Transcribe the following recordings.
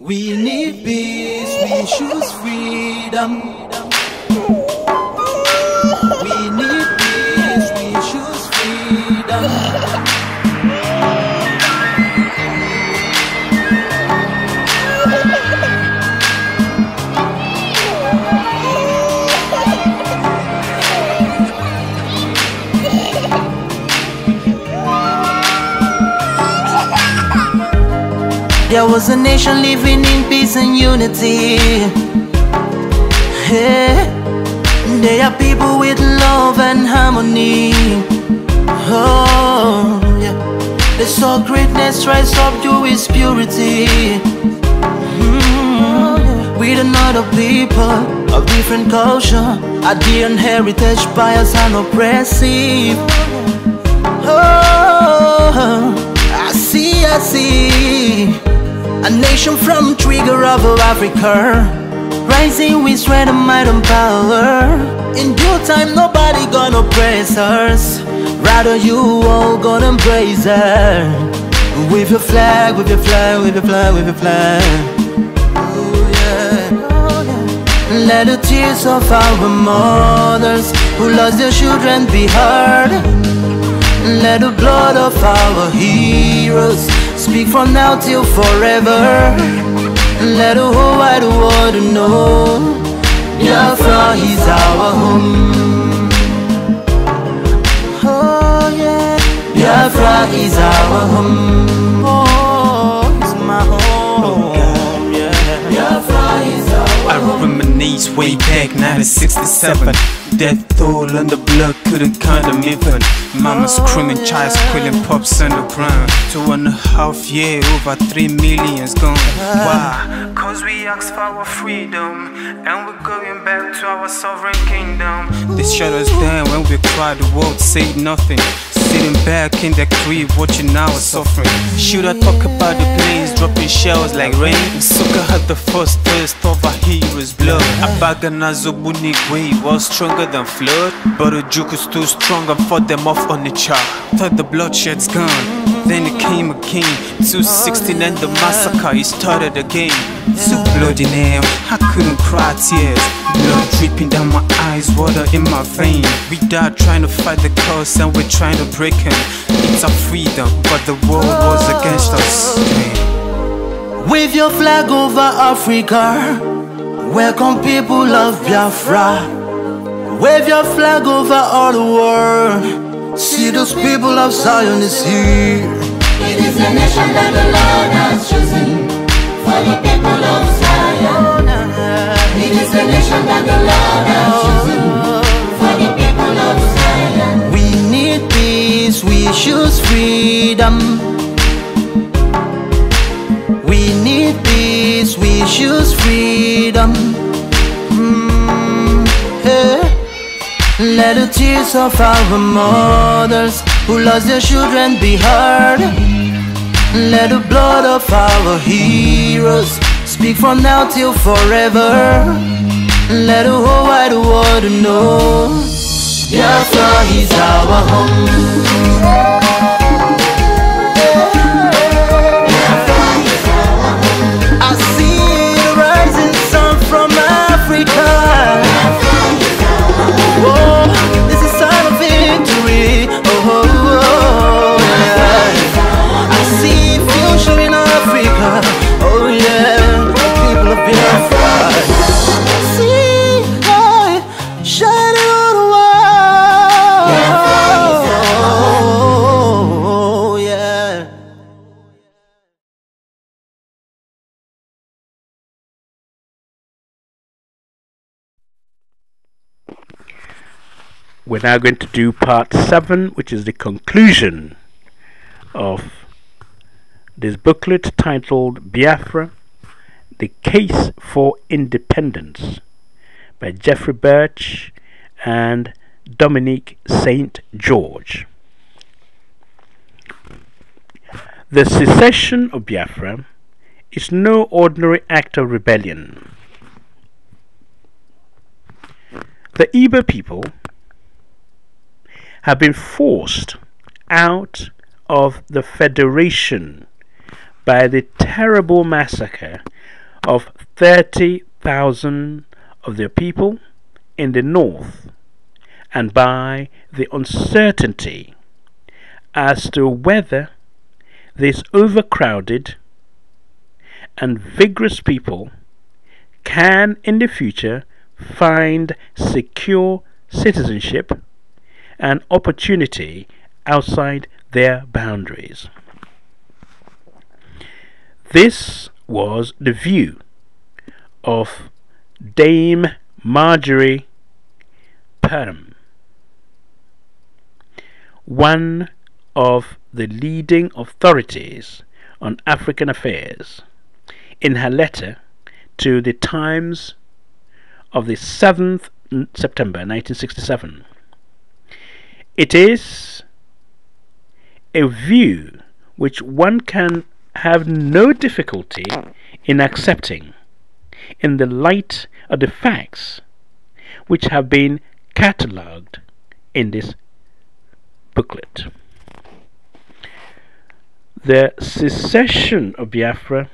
We need peace, we choose freedom. We need peace, we choose freedom. There was a nation living in peace and unity. Hey, they are people with love and harmony. Oh, yeah. They saw greatness rise up to its purity. With another people of different culture, a dear heritage, bias and oppressive. Oh, I see. A nation from trigger of Africa, rising with strength and might and power. In due time, nobody gonna praise us. Rather, you all gonna embrace her. With your flag, with your flag, with your flag, with your flag. Oh yeah. Let the tears of our mothers who lost their children be heard. Let the blood of our heroes speak from now till forever. Let the whole wide world know Biafra is our home. Oh yeah, Biafra is our home. Oh, it's my home. Yeah. Biafra is our home. I reminisce way back 1967. Death toll and the blood couldn't count them even. Mama screaming, child squealing, pops on the ground. 2.5 years, over 3 million's gone. Why? Cause we asked for our freedom, and we're going back to our sovereign kingdom. They shut us down when we cried, the world said nothing. Sitting back in the crib, watching our suffering. Should I talk about the planes dropping shells like rain? Suka had the first taste of our heroes' blood. Abagana Zobunigwe was stronger than flood, but the juke is too strong and fought them off on the chart. Thought the bloodshed's gone, then it came again. 216 and the massacre, it started again. So bloody now, I couldn't cry tears. Blood dripping down my eyes, water in my vein. We died trying to fight the cause and we're trying to break him. It's our freedom, but the world was against us. Wave your flag over Africa. Welcome people of Biafra. Wave your flag over all the world. See those people of Zion is here. It is a nation that the Lord has chosen for the people of Zion. It is a nation that the Lord has chosen for the people of Zion. We need peace, we choose freedom. We need peace, we choose freedom. Hey. Let the tears of our mothers who lost their children be heard. Let the blood of our heroes speak from now till forever. Let the whole wide world know Biafra is our home. I see the rising sun from Africa. Oh, this is a sign of victory. Oh, yeah. I see future in Africa. Oh, yeah. People of Biafra. See, I shining on the wall. Oh, yeah. We're now going to do part 7, which is the conclusion of this booklet titled Biafra, The Case for Independence by Jeffrey Birch and Dominique St. George. The secession of Biafra is no ordinary act of rebellion. The Igbo people have been forced out of the federation by the terrible massacre of 30,000 of their people in the north, and by the uncertainty as to whether this overcrowded and vigorous people can in the future find secure citizenship and opportunity outside their boundaries. This was the view of Dame Marjorie Perham, one of the leading authorities on African affairs, in her letter to the Times of the 7th September 1967. It is a view which one can have no difficulty in accepting in the light of the facts which have been catalogued in this booklet. The secession of Biafra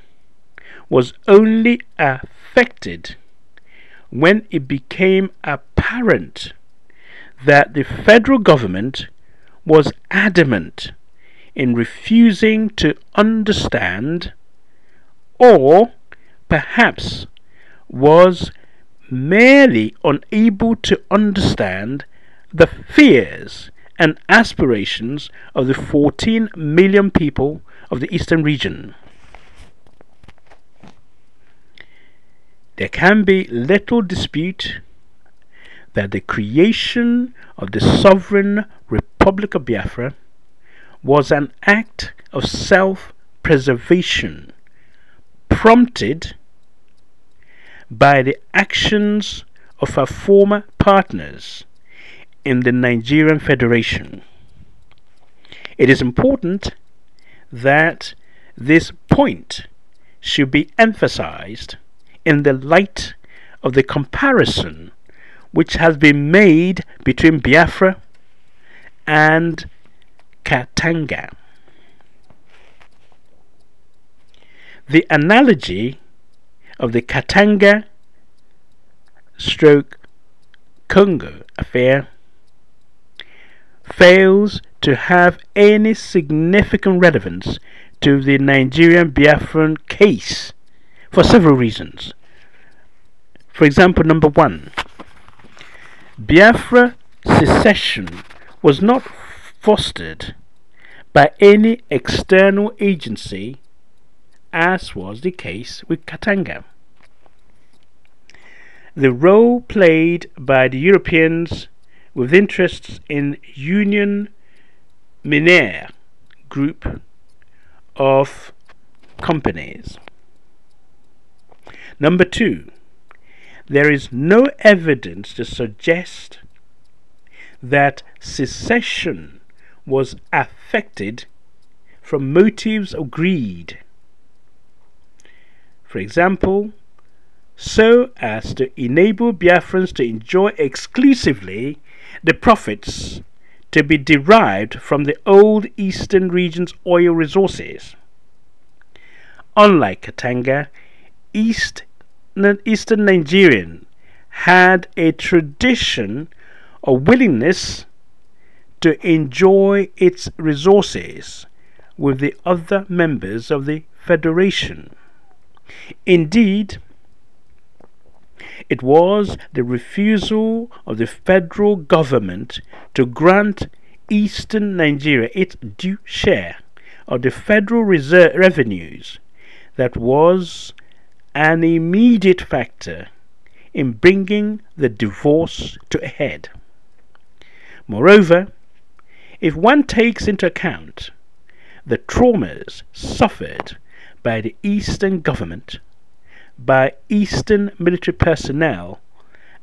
was only affected when it became apparent that the federal government was adamant in refusing to understand, or perhaps was merely unable to understand, the fears and aspirations of the 14 million people of the eastern region. There can be little dispute that the creation of the sovereign Republic of Biafra was an act of self-preservation prompted by the actions of her former partners in the Nigerian Federation. It is important that this point should be emphasized in the light of the comparison which has been made between Biafra and Katanga. The analogy of the Katanga Congo affair fails to have any significant relevance to the Nigerian Biafran case for several reasons. For example, number one, Biafra secession was not fostered by any external agency, as was the case with Katanga. The role played by the Europeans with interests in Union Miniere group of companies. Number two, there is no evidence to suggest that secession was affected from motives of greed. For example, so as to enable Biafrans to enjoy exclusively the profits to be derived from the old eastern region's oil resources. Unlike Katanga, Eastern Nigerian had a tradition of willingness to enjoy its resources with the other members of the Federation. Indeed, it was the refusal of the federal government to grant Eastern Nigeria its due share of the federal revenues that was an immediate factor in bringing the divorce to a head. Moreover, if one takes into account the traumas suffered by the Eastern government, by Eastern military personnel,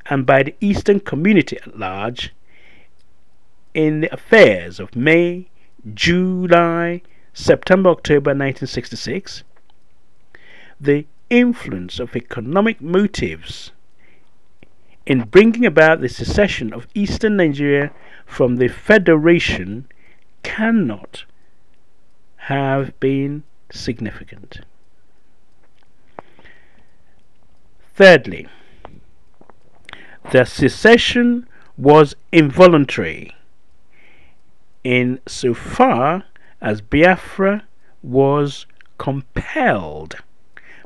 and by the Eastern community at large in the affairs of May, July, September, October 1966, the influence of economic motives in bringing about the secession of Eastern Nigeria from the Federation cannot have been significant. Thirdly, the secession was involuntary insofar as Biafra was compelled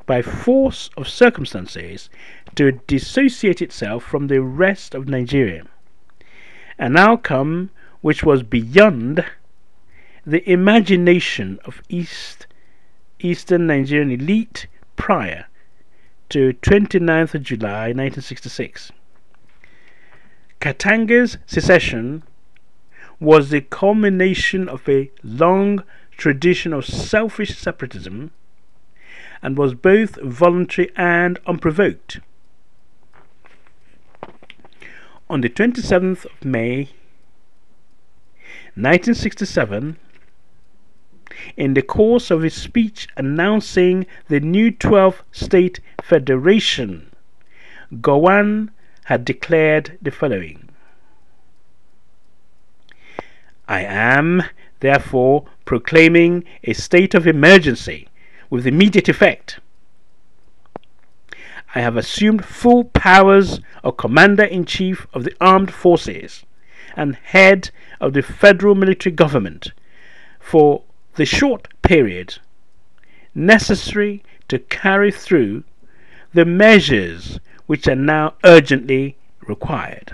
by force of circumstances to dissociate itself from the rest of Nigeria, an outcome which was beyond the imagination of Eastern Nigerian elite prior to 29th of July 1966. Katanga's secession was the culmination of a long tradition of selfish separatism and was both voluntary and unprovoked. On the 27th of May 1967, in the course of his speech announcing the new 12-state federation, Gowon had declared the following: I am, therefore, proclaiming a state of emergency with immediate effect. I have assumed full powers of Commander-in-Chief of the Armed Forces and Head of the Federal Military Government for the short period necessary to carry through the measures which are now urgently required.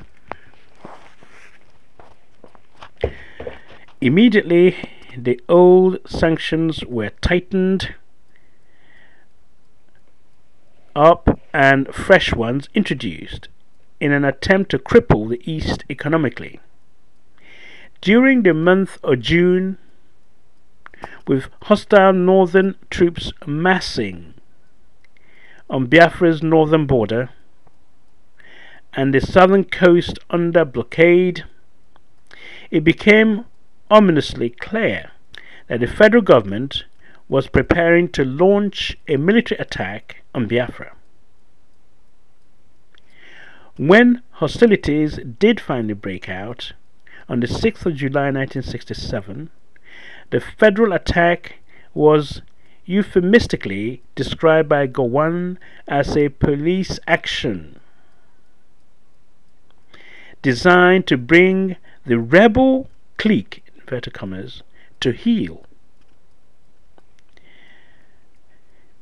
Immediately, the old sanctions were tightened up and fresh ones introduced in an attempt to cripple the East economically. During the month of June, with hostile northern troops massing on Biafra's northern border and the southern coast under blockade, it became ominously clear that the federal government was preparing to launch a military attack on Biafra. When hostilities did finally break out on the 6th of July 1967, the federal attack was euphemistically described by Gowon as a police action designed to bring the rebel clique, inverted commas, to heel.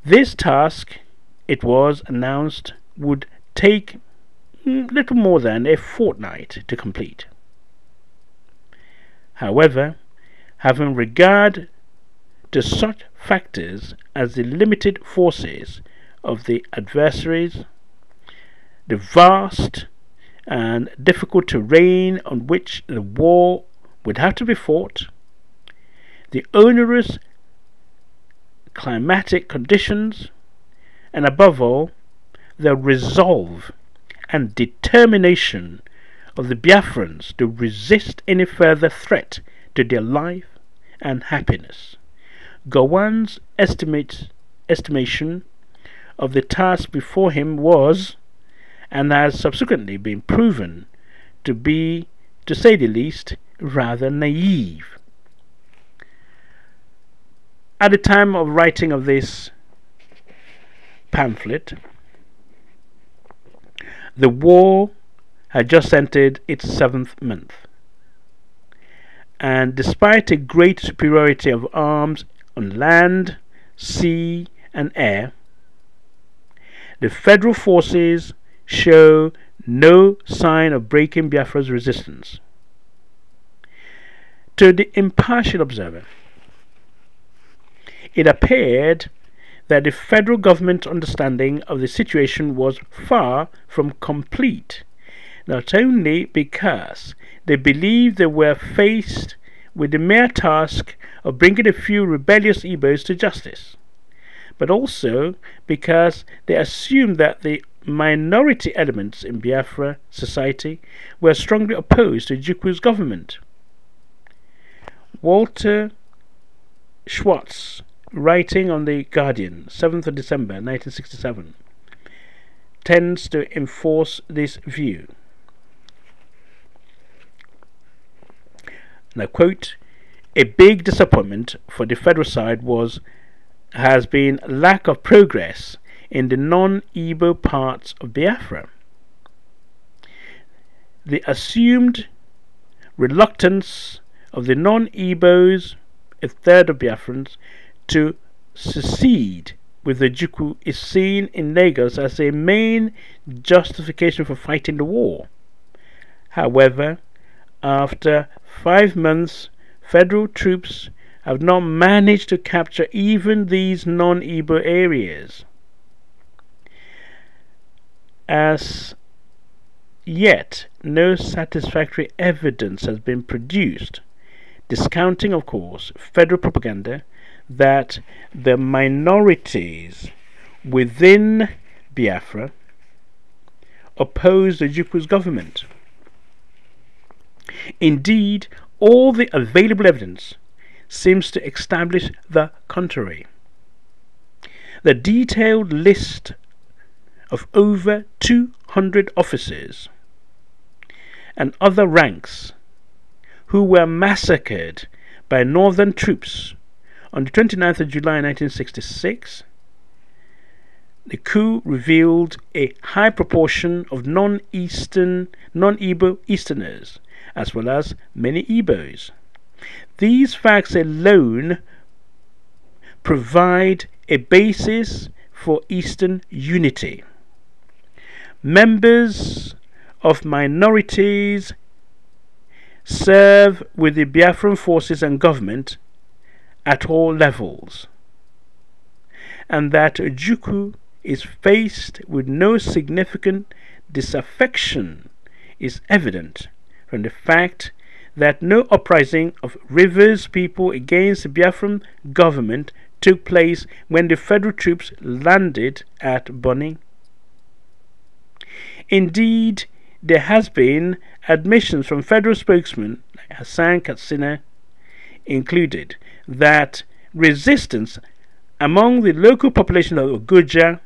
This task, it was announced, would take little more than a fortnight to complete. However, having regard to such factors as the limited forces of the adversaries, the vast and difficult terrain on which the war would have to be fought, the onerous climatic conditions, and above all, the resolve and determination of the Biafrans to resist any further threat to their life and happiness, Gowon's estimation of the task before him was, and has subsequently been proven to be, to say the least, rather naive. At the time of writing of this pamphlet, the war had just entered its 7th month, and despite a great superiority of arms on land, sea, and air, the federal forces show no sign of breaking Biafra's resistance. To the impartial observer, it appeared that the federal government's understanding of the situation was far from complete, not only because they believed they were faced with the mere task of bringing a few rebellious Igbos to justice, but also because they assumed that the minority elements in Biafra society were strongly opposed to Ojukwu's government. Walter Schwartz, writing on The Guardian, 7th of December 1967, tends to enforce this view. And I quote, "A big disappointment for the federal side has been lack of progress in the non-Igbo parts of Biafra. The assumed reluctance of the non-Igbos, a third of Biafrans, to secede with the Ojukwu is seen in Lagos as a main justification for fighting the war. However, after 5 months, federal troops have not managed to capture even these non-Igbo areas. As yet, no satisfactory evidence has been produced, discounting, of course, federal propaganda that the minorities within Biafra oppose the Ojukwu's government. Indeed, all the available evidence seems to establish the contrary. The detailed list of over 200 officers and other ranks who were massacred by northern troops on the 29th of July 1966, the coup revealed a high proportion of non-Igbo Easterners, as well as many Igbos. These facts alone provide a basis for Eastern unity. Members of minorities serve with the Biafran forces and government at all levels, and that Ojukwu is faced with no significant disaffection is evident from the fact that no uprising of Rivers people against the Biafran government took place when the federal troops landed at Bonny. Indeed, there has been admissions from federal spokesmen like Hassan Katsina included that resistance among the local population of Ogoja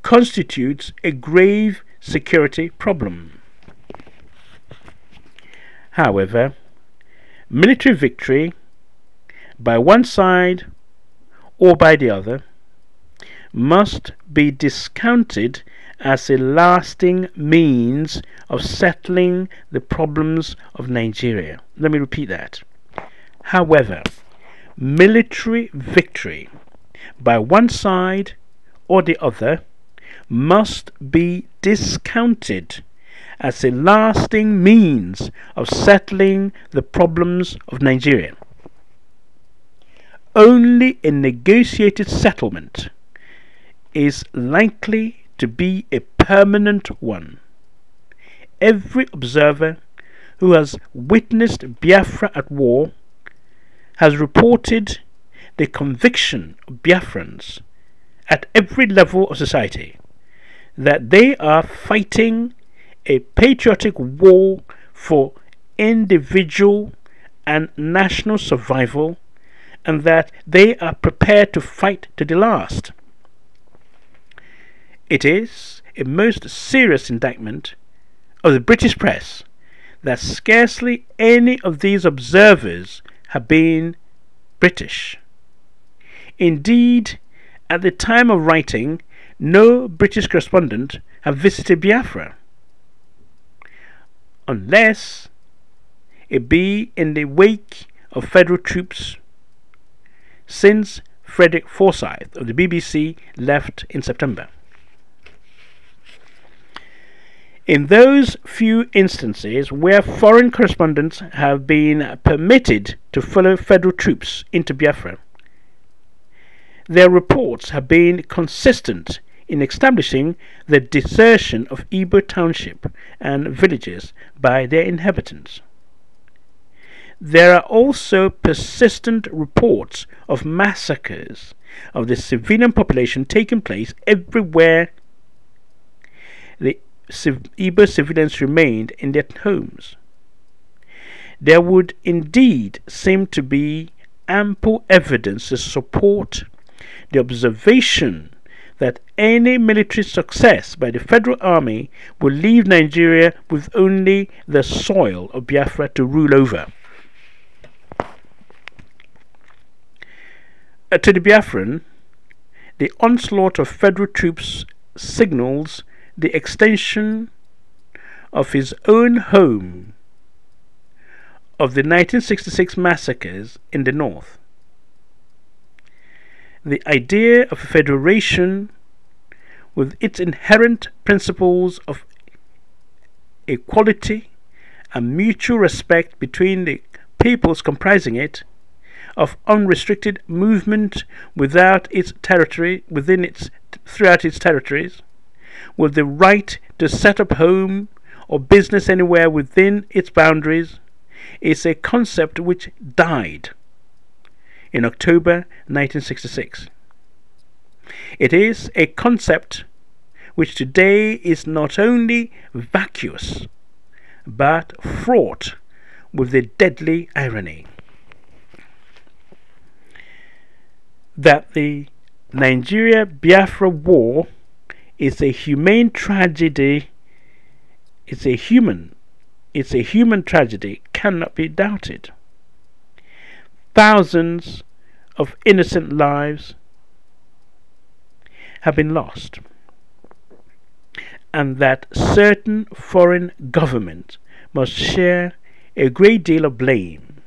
constitutes a grave security problem. However, military victory by one side or by the other must be discounted as a lasting means of settling the problems of Nigeria. Let me repeat that. However, military victory by one side or the other must be discounted as a lasting means of settling the problems of Nigeria. Only a negotiated settlement is likely to be a permanent one. Every observer who has witnessed Biafra at war has reported the conviction of Biafrans at every level of society that they are fighting a patriotic war for individual and national survival, and that they are prepared to fight to the last. It is a most serious indictment of the British press that scarcely any of these observers have been British. Indeed, at the time of writing, no British correspondent have visited Biafra, unless it be in the wake of federal troops since Frederick Forsyth of the BBC left in September. In those few instances where foreign correspondents have been permitted to follow federal troops into Biafra, their reports have been consistent in establishing the desertion of Igbo township and villages by their inhabitants. There are also persistent reports of massacres of the civilian population taking place everywhere the Igbo civilians remained in their homes. There would indeed seem to be ample evidence to support the observation that any military success by the Federal Army will leave Nigeria with only the soil of Biafra to rule over. To the Biafran, the onslaught of federal troops signals the extension of his own home of the 1966 massacres in the North. The idea of a federation, with its inherent principles of equality and mutual respect between the peoples comprising it, of unrestricted movement throughout its territories, with the right to set up home or business anywhere within its boundaries, is a concept which died in October 1966. It is a concept which today is not only vacuous but fraught with the deadly irony that the Nigeria-Biafra war is a human tragedy. It's a human tragedy, cannot be doubted. Thousands of innocent lives have been lost, and that certain foreign governments must share a great deal of blame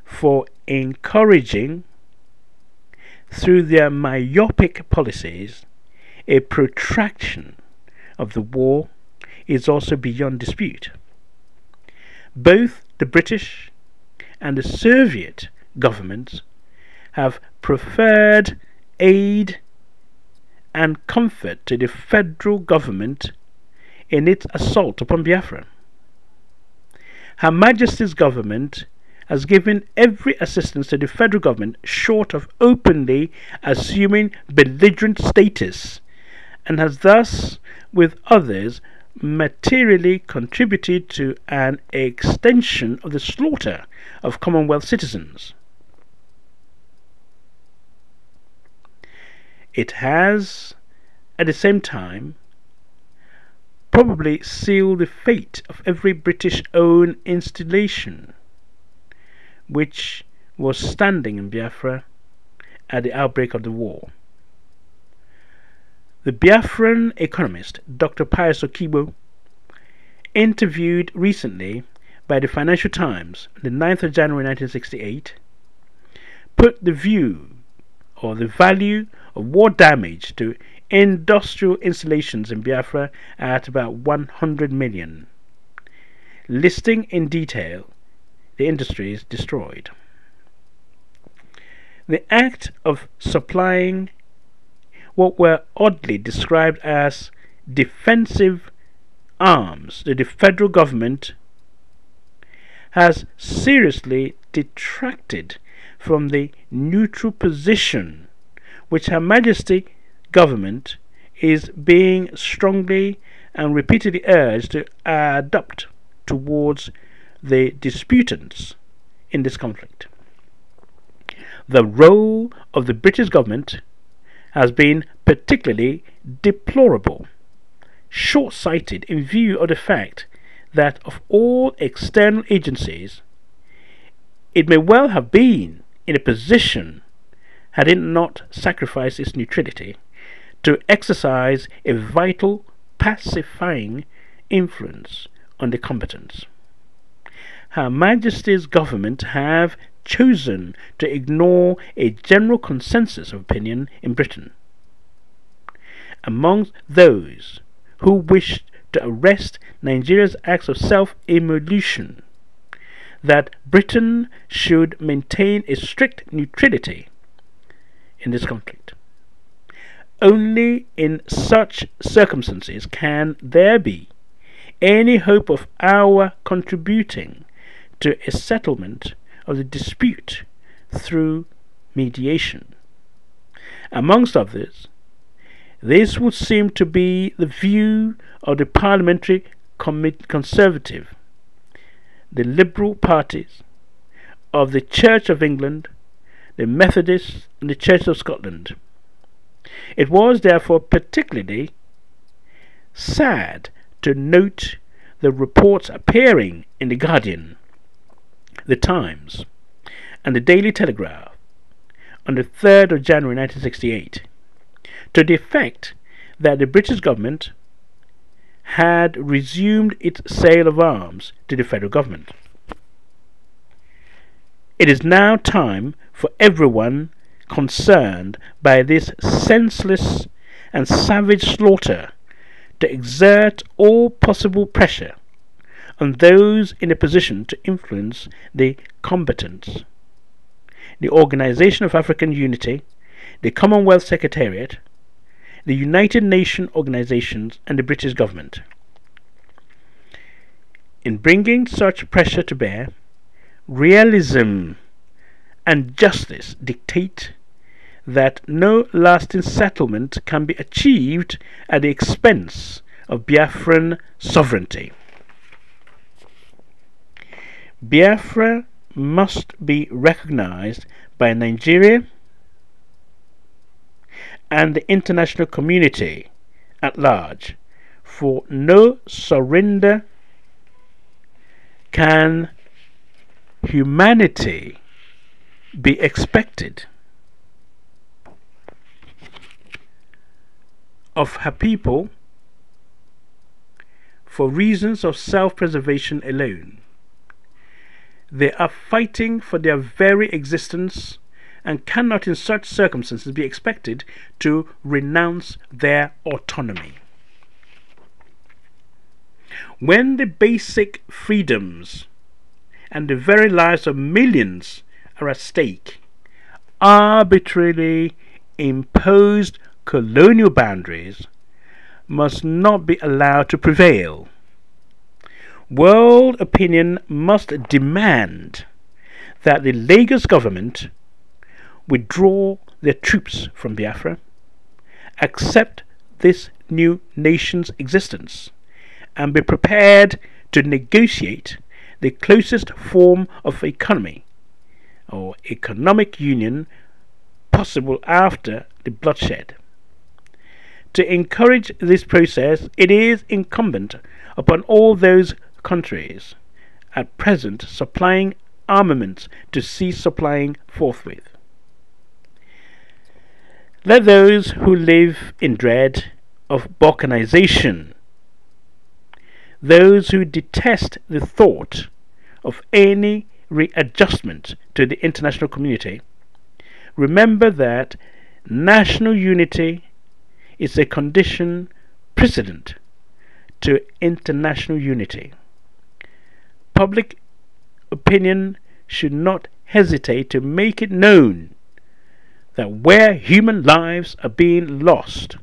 for encouraging, through their myopic policies, a protraction of the war is also beyond dispute. Both the British and the Soviet governments have preferred aid and comfort to the federal government in its assault upon Biafra. Her Majesty's government has given every assistance to the federal government short of openly assuming belligerent status, and has thus, with others, materially contributed to an extension of the slaughter of Commonwealth citizens. It has, at the same time, probably sealed the fate of every British-owned installation which was standing in Biafra at the outbreak of the war. The Biafran economist Dr. Pius Okibo, interviewed recently by the Financial Times on the 9th of January 1968, put the value of war damage to industrial installations in Biafra at about 100 million, listing in detail the industries destroyed. The act of supplying what were oddly described as defensive arms to the federal government has seriously detracted from the neutral position which Her Majesty's government is being strongly and repeatedly urged to adopt towards the disputants in this conflict. The role of the British government has been particularly deplorable, short-sighted in view of the fact that of all external agencies, it may well have been in a position, had it not sacrificed its neutrality, to exercise a vital pacifying influence on the combatants. Her Majesty's government have chosen to ignore a general consensus of opinion in Britain among those who wished to arrest Nigeria's acts of self-immolation, that Britain should maintain a strict neutrality in this conflict. Only in such circumstances can there be any hope of our contributing to a settlement of the dispute through mediation. Amongst others, this would seem to be the view of the parliamentary Conservative, the Liberal parties, of the Church of England, the Methodists, and the Church of Scotland. It was therefore particularly sad to note the reports appearing in The Guardian, The Times, and the Daily Telegraph on the 3rd of January 1968, to the effect that the British government had resumed its sale of arms to the federal government. It is now time for everyone concerned by this senseless and savage slaughter to exert all possible pressure on those in a position to influence the combatants. The Organization of African Unity, the Commonwealth Secretariat, the United Nations organizations, and the British government. In bringing such pressure to bear, realism and justice dictate that no lasting settlement can be achieved at the expense of Biafran sovereignty. Biafra must be recognized by Nigeria and the international community at large, for no surrender can humanity be expected of her people for reasons of self-preservation alone. They are fighting for their very existence and cannot in such circumstances be expected to renounce their autonomy. When the basic freedoms and the very lives of millions are at stake, arbitrarily imposed colonial boundaries must not be allowed to prevail. World opinion must demand that the Lagos government withdraw their troops from Biafra, accept this new nation's existence, and be prepared to negotiate the closest form of economy or economic union possible after the bloodshed. To encourage this process, it is incumbent upon all those countries at present supplying armaments to cease supplying forthwith. Let those who live in dread of balkanization, those who detest the thought of any readjustment to the international community, remember that national unity is a condition precedent to international unity. Public opinion should not hesitate to make it known that where human lives are being lost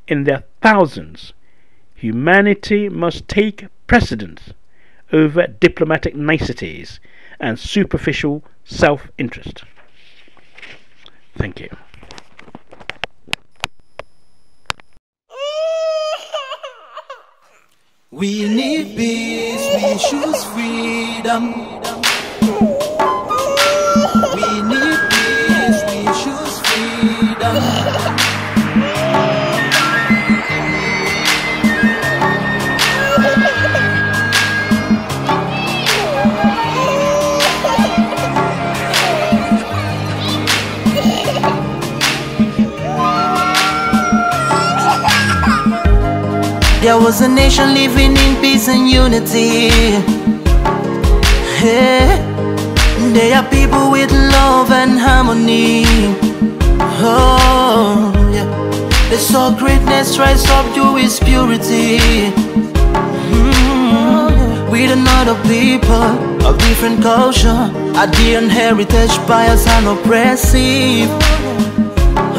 in their thousands, humanity must take precedence over diplomatic niceties and superficial self-interest. Thank you. We need peace, we choose freedom. We need peace, we choose freedom. There was a nation living in peace and unity. Hey, they are people with love and harmony. Oh, yeah. They saw greatness rise up to its purity. With another people of different culture, a dear heritage, bias and oppressive.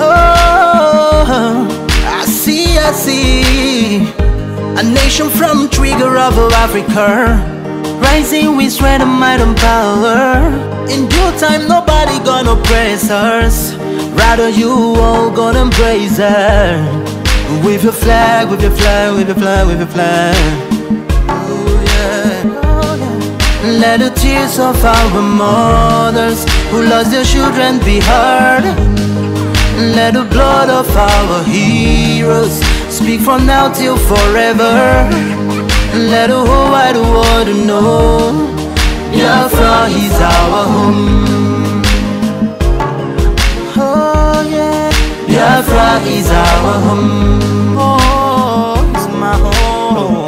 Oh, I see. A nation from trigger of Africa, rising with strength and might and power. In due time nobody gonna praise us, rather you all gonna embrace her. With your flag, with your flag, with your flag, with your flag. Oh yeah. Let the tears of our mothers who lost their children be heard. Let the blood of our heroes speak from now till forever. Let the whole wide world know Biafra is our home. Oh yeah, Biafra is our home. Oh, it's my home.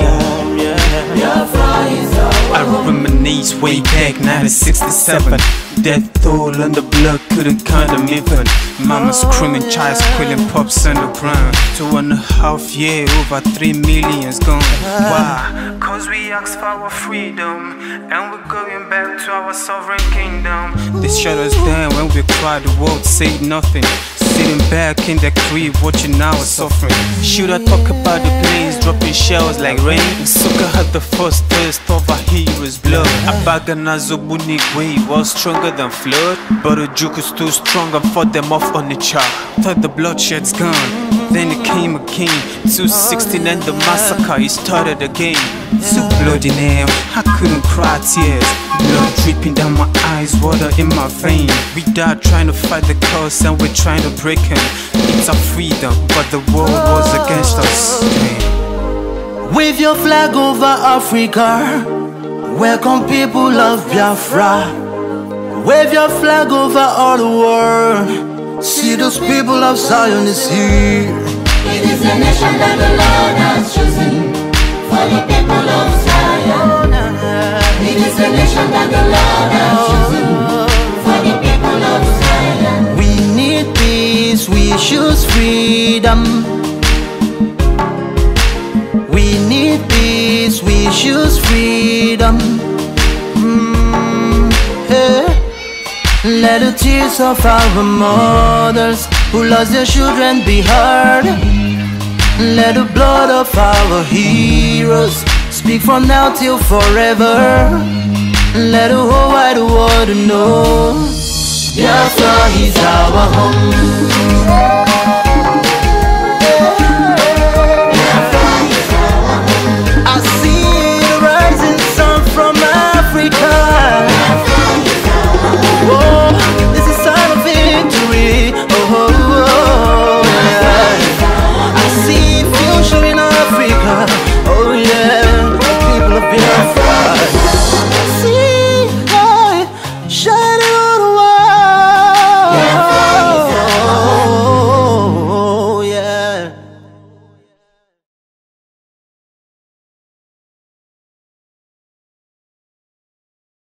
Yeah. Biafra is our I reminisce way back 1967. Death toll and the blood couldn't count them even. Mama screaming, child squealing, pops on the ground. 2.5 years, over 3 million's gone. Why? Cause we asked for our freedom, and we're going back to our sovereign kingdom. They shut us down when we cried, the world said nothing. Sitting back in the crib, watching our suffering. Should I talk about the planes dropping shells like rain? Suka had the first taste of a hero's blood. Abagana Zobunigwe was stronger than flood, but the juke is too strong and fought them off on the chart. Thought the bloodshed's gone, then it came again. 216 and the massacre, it started again. So bloody now, I couldn't cry tears. Blood dripping down my eyes, water in my vein. We died trying to fight the cause and we're trying to break him. It's our freedom, but the world was against us. Wave your flag over Africa. Welcome people of Biafra. Wave your flag over all the world. See those people of Zion is here. It is a nation that the Lord has chosen for the people of Zion. It is a nation that the Lord has chosen for the people of Zion. We need peace, we choose freedom. We need peace, we choose freedom. Hey. Let the tears of our mothers who lost their children be heard. Let the blood of our heroes speak from now till forever. Let the whole wide world know Biafra is our home.